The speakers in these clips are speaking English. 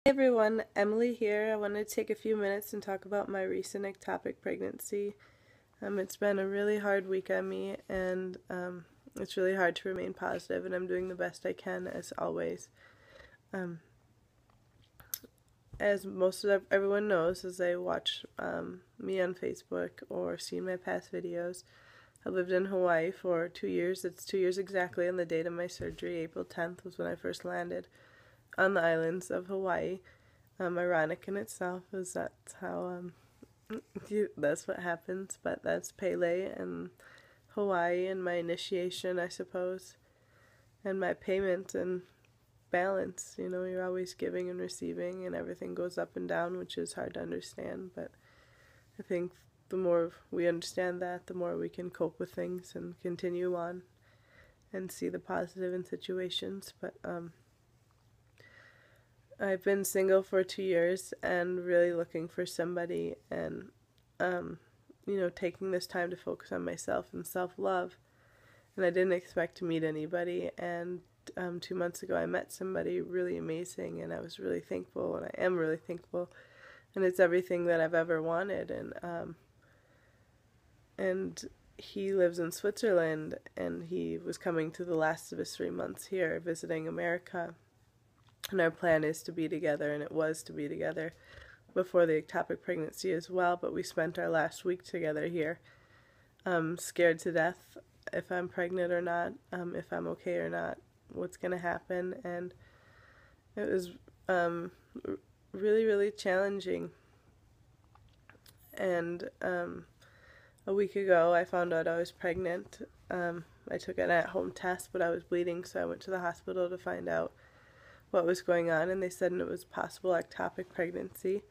Hey everyone, Emily here. I wanted to take a few minutes and talk about my recent ectopic pregnancy. It's been a really hard week on me, and it's really hard to remain positive, and I'm doing the best I can as always. Um, as most of everyone knows, as they watch me on Facebook or seen my past videos, I lived in Hawaii for 2 years. It's 2 years exactly on the date of my surgery. April 10th was when I first landed on the islands of Hawaii. Ironic in itself is that's how that's what happens, but that's Pele and Hawaii and my initiation, I suppose, and my payment and balance. You know, you're always giving and receiving, and everything goes up and down, which is hard to understand. But I think the more we understand that, the more we can cope with things and continue on and see the positive in situations. But I've been single for 2 years and really looking for somebody, and taking this time to focus on myself and self-love. And I didn't expect to meet anybody, and 2 months ago I met somebody really amazing, and I was really thankful, and I am really thankful, and it's everything that I've ever wanted. And he lives in Switzerland, and he was coming to the last of his 3 months here visiting America. And our plan is to be together, and it was to be together before the ectopic pregnancy as well, but we spent our last week together here, scared to death if I'm pregnant or not, if I'm okay or not, what's going to happen. And it was really, really challenging. And a week ago I found out I was pregnant. I took an at-home test, but I was bleeding, so I went to the hospital to find out what was going on, and they said it was possible ectopic pregnancy,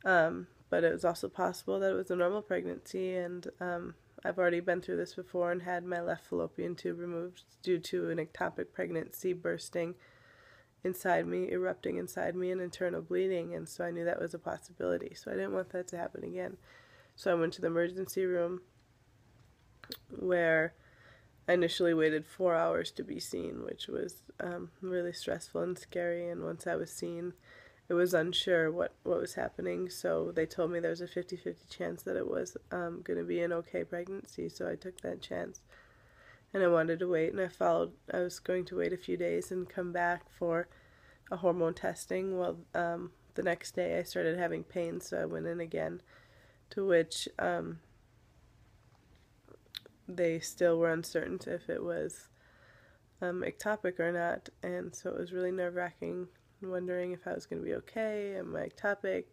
but it was also possible that it was a normal pregnancy. And I've already been through this before and had my left fallopian tube removed due to an ectopic pregnancy bursting inside me, erupting inside me, and internal bleeding, and so I knew that was a possibility, so I didn't want that to happen again. So I went to the emergency room, where I initially waited 4 hours to be seen, which was really stressful and scary. And once I was seen, it was unsure what was happening. So they told me there was a 50-50 chance that it was going to be an okay pregnancy. So I took that chance. And I wanted to wait, and I was going to wait a few days and come back for a hormone testing. Well, the next day I started having pain, so I went in again, to which they still were uncertain if it was ectopic or not, and so it was really nerve-wracking, wondering if I was going to be okay. Am I ectopic?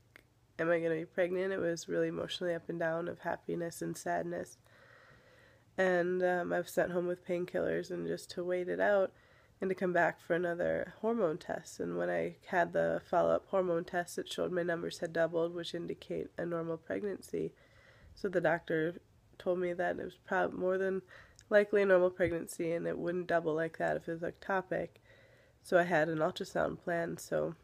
Am I going to be pregnant? It was really emotionally up and down, of happiness and sadness. And I was sent home with painkillers and just to wait it out and to come back for another hormone test. And when I had the follow-up hormone test, it showed my numbers had doubled, which indicate a normal pregnancy. So the doctor told me that it was probably more than likely a normal pregnancy, and it wouldn't double like that if it was ectopic. So I had an ultrasound plan. So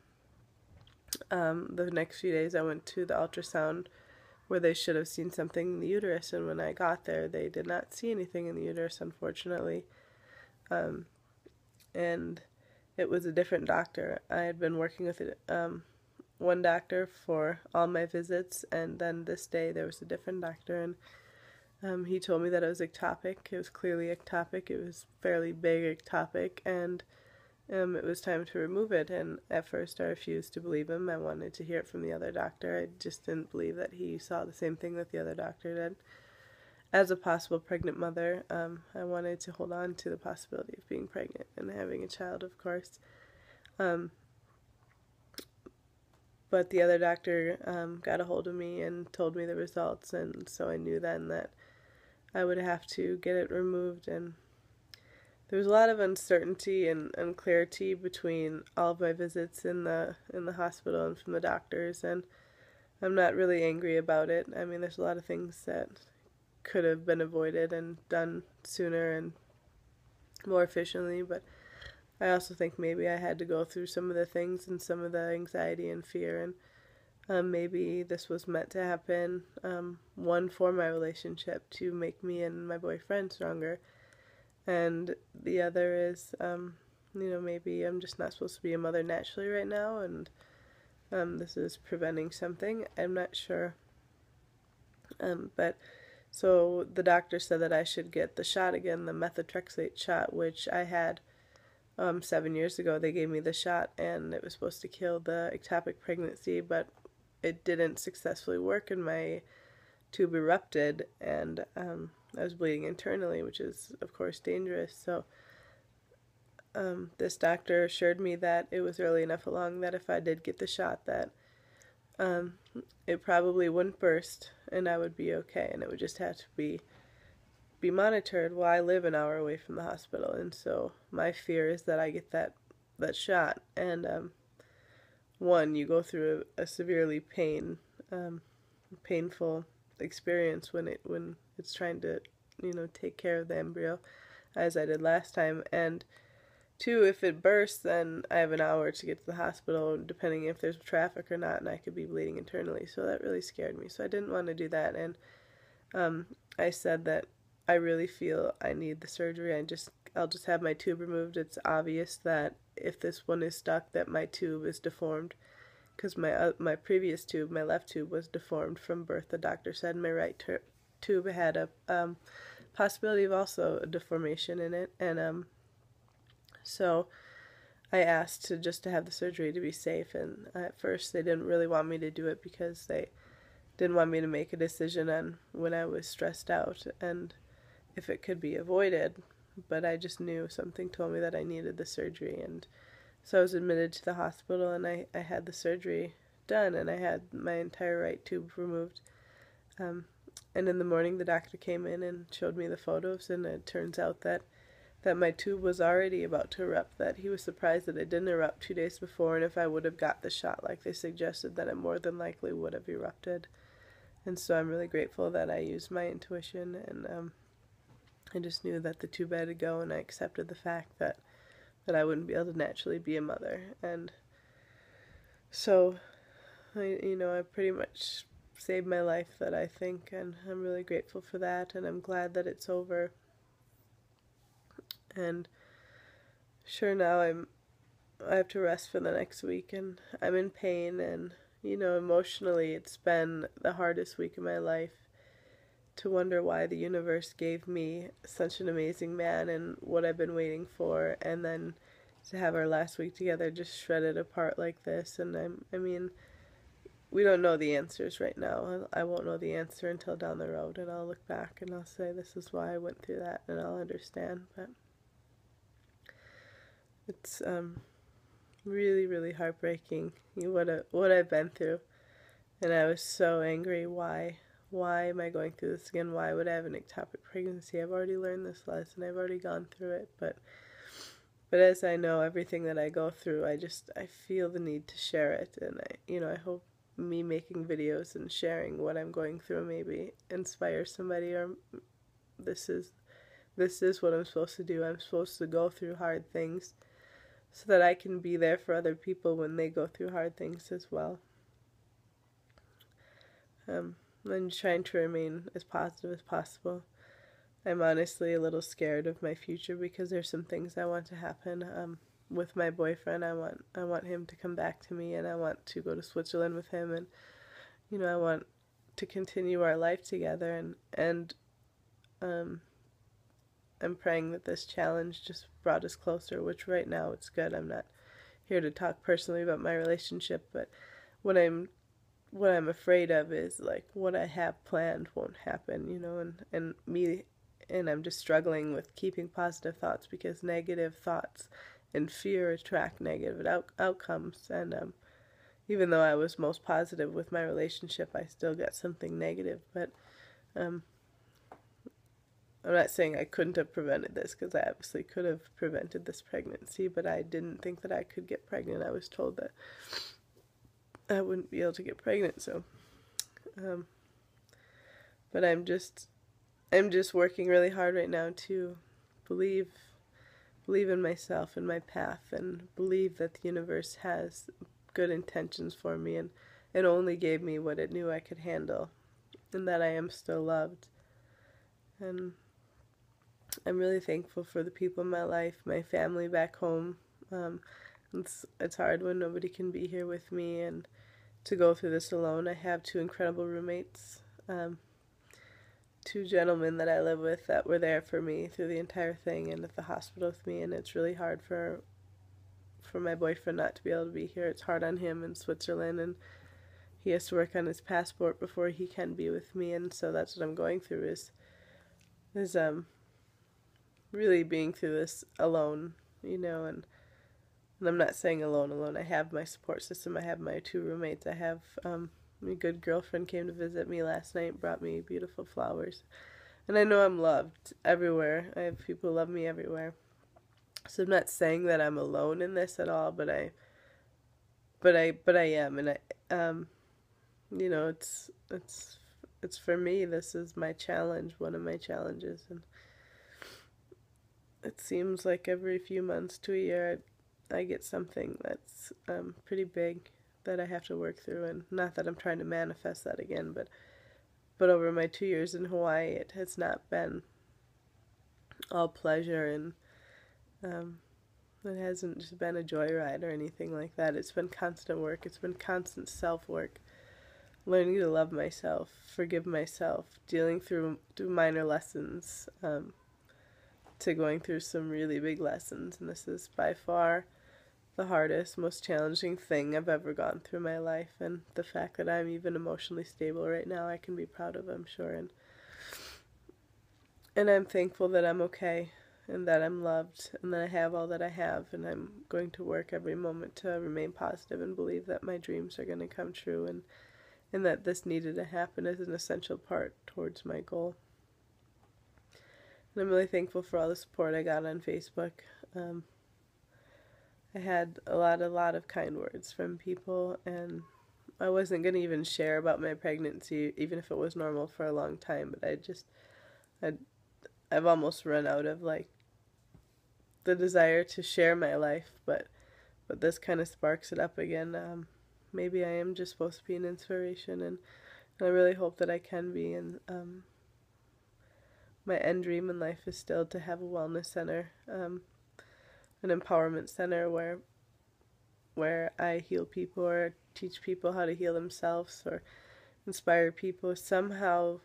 the next few days I went to the ultrasound, where they should have seen something in the uterus, and when I got there they did not see anything in the uterus, unfortunately. And it was a different doctor. I had been working with one doctor for all my visits, and then this day there was a different doctor, and he told me that it was ectopic. It was clearly ectopic. It was fairly big ectopic, and it was time to remove it. And at first I refused to believe him. I wanted to hear it from the other doctor. I just didn't believe that he saw the same thing that the other doctor did. As a possible pregnant mother, I wanted to hold on to the possibility of being pregnant and having a child, of course. But the other doctor got a hold of me and told me the results, and so I knew then that I would have to get it removed. And there was a lot of uncertainty and unclarity between all of my visits in the hospital and from the doctors, and I'm not really angry about it. I mean, there's a lot of things that could have been avoided and done sooner and more efficiently, but I also think maybe I had to go through some of the things and some of the anxiety and fear, and maybe this was meant to happen, one, for my relationship, to make me and my boyfriend stronger, and the other is, maybe I'm just not supposed to be a mother naturally right now, and this is preventing something. I'm not sure. But so the doctor said that I should get the shot again, the methotrexate shot, which I had 7 years ago. They gave me the shot, and it was supposed to kill the ectopic pregnancy, but it didn't successfully work, and my tube erupted, and I was bleeding internally, which is, of course, dangerous. So this doctor assured me that it was early enough along that if I did get the shot, that it probably wouldn't burst, and I would be okay, and it would just have to be monitored. Well, I live an hour away from the hospital, and so my fear is that I get that shot, and one, you go through a severely painful experience when it's trying to take care of the embryo, as I did last time, and two, if it bursts, then I have an hour to get to the hospital, depending if there's traffic or not, and I could be bleeding internally. So that really scared me. So I didn't want to do that, and I said that I really feel I need the surgery. I'll just have my tube removed. It's obvious that if this one is stuck, that my tube is deformed, because my previous tube, my left tube, was deformed from birth. The doctor said my right tube had a possibility of also a deformation in it, and so I asked to have the surgery to be safe, and at first they didn't really want me to do it because they didn't want me to make a decision on when I was stressed out and if it could be avoided, but I just knew something told me that I needed the surgery, and so I was admitted to the hospital, and I had the surgery done, and I had my entire right tube removed. And in the morning the doctor came in and showed me the photos, and it turns out that my tube was already about to erupt, that he was surprised that it didn't erupt 2 days before, and if I would have got the shot like they suggested, that it more than likely would have erupted. And so I'm really grateful that I used my intuition, and I just knew that the tube had to go, and I accepted the fact that I wouldn't be able to naturally be a mother. And so, I pretty much saved my life, that I think, and I'm really grateful for that, and I'm glad that it's over. And sure, now I have to rest for the next week, and I'm in pain, and emotionally it's been the hardest week of my life, to wonder why the universe gave me such an amazing man and what I've been waiting for, and then to have our last week together just shredded apart like this. And I mean, we don't know the answers right now. I won't know the answer until down the road, and I'll look back and I'll say, this is why I went through that, and I'll understand. But it's really, really heartbreaking, what I've been through, and I was so angry. Why am I going through this again? Why would I have an ectopic pregnancy? I've already learned this lesson. I've already gone through it, but as I know everything that I go through, I feel the need to share it, and I hope me making videos and sharing what I'm going through maybe inspire somebody, or this is what I'm supposed to do. I'm supposed to go through hard things so that I can be there for other people when they go through hard things as well. I'm trying to remain as positive as possible. I'm honestly a little scared of my future, because there's some things I want to happen with my boyfriend. I want him to come back to me, and I want to go to Switzerland with him, and I want to continue our life together, and I'm praying that this challenge just brought us closer, which right now it's good. I'm not here to talk personally about my relationship, but what I'm afraid of is, like, what I have planned won't happen, and I'm just struggling with keeping positive thoughts, because negative thoughts and fear attract negative outcomes, and even though I was most positive with my relationship, I still got something negative. But I'm not saying I couldn't have prevented this, because I obviously could have prevented this pregnancy, but I didn't think that I could get pregnant. I was told that I wouldn't be able to get pregnant, so but I'm just working really hard right now to believe in myself and my path, and believe that the universe has good intentions for me, and it only gave me what it knew I could handle, and that I am still loved. And I'm really thankful for the people in my life, my family back home. It's hard when nobody can be here with me, and to go through this alone. I have two incredible roommates, two gentlemen that I live with that were there for me through the entire thing and at the hospital with me, and it's really hard for my boyfriend not to be able to be here. It's hard on him in Switzerland, and he has to work on his passport before he can be with me, and so that's what I'm going through is really being through this alone, and I'm not saying alone. I have my support system. I have my two roommates. I have my good girlfriend came to visit me last night, brought me beautiful flowers. And I know I'm loved everywhere. I have people who love me everywhere. So I'm not saying that I'm alone in this at all, but I am, and it's for me. This is my challenge, one of my challenges, and it seems like every few months to a year I get something that's pretty big that I have to work through, and not that I'm trying to manifest that again, but over my 2 years in Hawaii, it has not been all pleasure, and it hasn't just been a joyride or anything like that. It's been constant work. It's been constant self-work, learning to love myself, forgive myself, dealing through minor lessons, to going through some really big lessons, and this is by far the hardest, most challenging thing I've ever gone through in my life, and the fact that I'm even emotionally stable right now I can be proud of, I'm sure, and I'm thankful that I'm okay, and that I'm loved, and that I have all that I have, and I'm going to work every moment to remain positive and believe that my dreams are going to come true, and that this needed to happen as an essential part towards my goal. And I'm really thankful for all the support I got on Facebook. I had a lot of kind words from people, and I wasn't going to even share about my pregnancy, even if it was normal, for a long time, but I've almost run out of, the desire to share my life, but this kind of sparks it up again. Maybe I am just supposed to be an inspiration, and I really hope that I can be, and my end dream in life is still to have a wellness center, an empowerment center where I heal people or teach people how to heal themselves or inspire people, somehow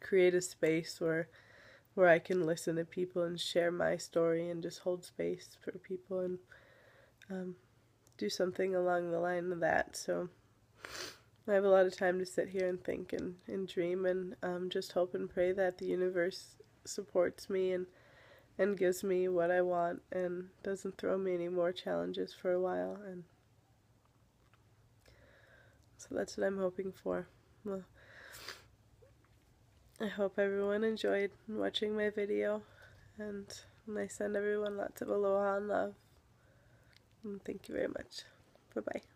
create a space where I can listen to people and share my story and just hold space for people, and do something along the line of that. So I have a lot of time to sit here and think and dream, and just hope and pray that the universe supports me and gives me what I want and doesn't throw me any more challenges for a while. And so that's what I'm hoping for. Well, I hope everyone enjoyed watching my video, and I send everyone lots of aloha and love. And thank you very much. Bye-bye.